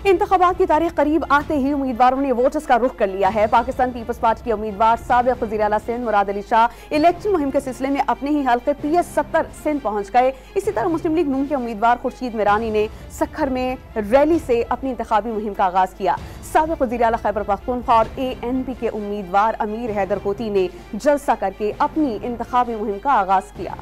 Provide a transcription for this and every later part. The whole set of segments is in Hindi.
इंतखाबात की तारीख करीब आते ही उम्मीदवारों ने वोटर्स का रुख कर लिया है। पाकिस्तान पीपल्स पार्टी के उम्मीदवार साबिक वज़ीर आला सिंध मुराद अली शाह इलेक्शन मुहिम के सिलसिले में अपने ही हल्के PS 70 सिंध पहुंच गए। इसी तरह मुस्लिम लीग नून के उम्मीदवार खुर्शीद मीरानी ने सक्खर में रैली से अपनी इंतखाबी मुहिम का आगाज किया। साबिक वज़ीर आला खैबर पख्तूनख्वा और ANP के उम्मीदवार अमीर हैदर कोती ने जलसा करके अपनी इंतखाबी मुहिम का आगाज किया।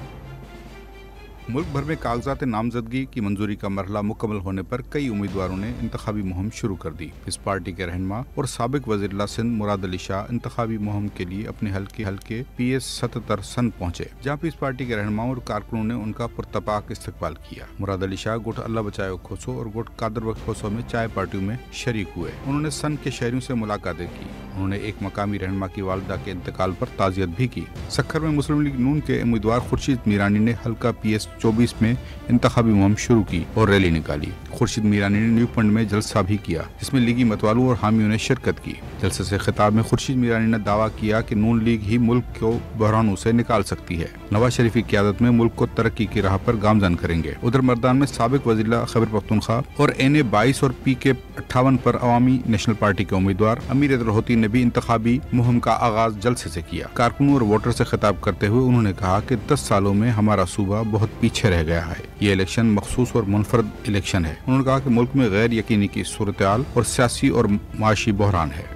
मुल्क भर में कागजात नामजदगी की मंजूरी का मरहला मुकम्मल होने पर कई उम्मीदवारों ने इंतखाबी मुहिम शुरू कर दी। इस पार्टी के रहनुमा और साबिक वज़ीर सिंध मुराद अली शाह इंतखाबी मुहिम के लिए अपने हल्के PS 77 सन पहुंचे, जहाँ पे इस पार्टी के रहनुमाओं और कारकुनों ने उनका पुरतपाक इस्तकबाल किया। मुराद अली शाह गुट अल्लाह बचाओ खोसो और गुट कादर व खोसो में चाय पार्टियों में शरीक हुए। उन्होंने सन के शहरियों से मुलाकातें की। उन्होंने एक मकामी रहनुमा की वालदा के इंतकाल पर ताज़ियत भी की। सक्खर में मुस्लिम लीग नून के उम्मीदवार खुर्शीद मीरानी ने हल्का PS 24 में इंतखाबी मुहिम शुरू की और रैली निकाली। खुर्शीद मीरानी ने न्यू पंड में जलसा भी किया, जिसमें लीगी मतवालों और हामियों ने शिरकत की। जलसे से खिताब में खुर्शीद मीरानी ने दावा किया कि नून लीग ही मुल्क को बहरानों से निकाल सकती है। नवाज शरीफ की क़यादत में मुल्क को तरक्की की राह पर गामजन करेंगे। उधर मर्दान में साबिक वज़ीर खैबर पख्तूनख्वा और NA 22 और PK 58 पर अवामी नेशनल पार्टी के उम्मीदवार अमीर हैदर कोती ने भी इंतखाबी मुहिम का आगाज जलसे से किया। कारकुनों और वोटर से खिताब करते हुए उन्होंने कहा कि 10 सालों में हमारा सूबा बहुत पीछे रह गया है। ये इलेक्शन मखसूस और मुनफरद इलेक्शन है। उन्होंने कहा कि मुल्क में गैर यकीनी की सूरत हाल और सियासी और माशी बहरान है।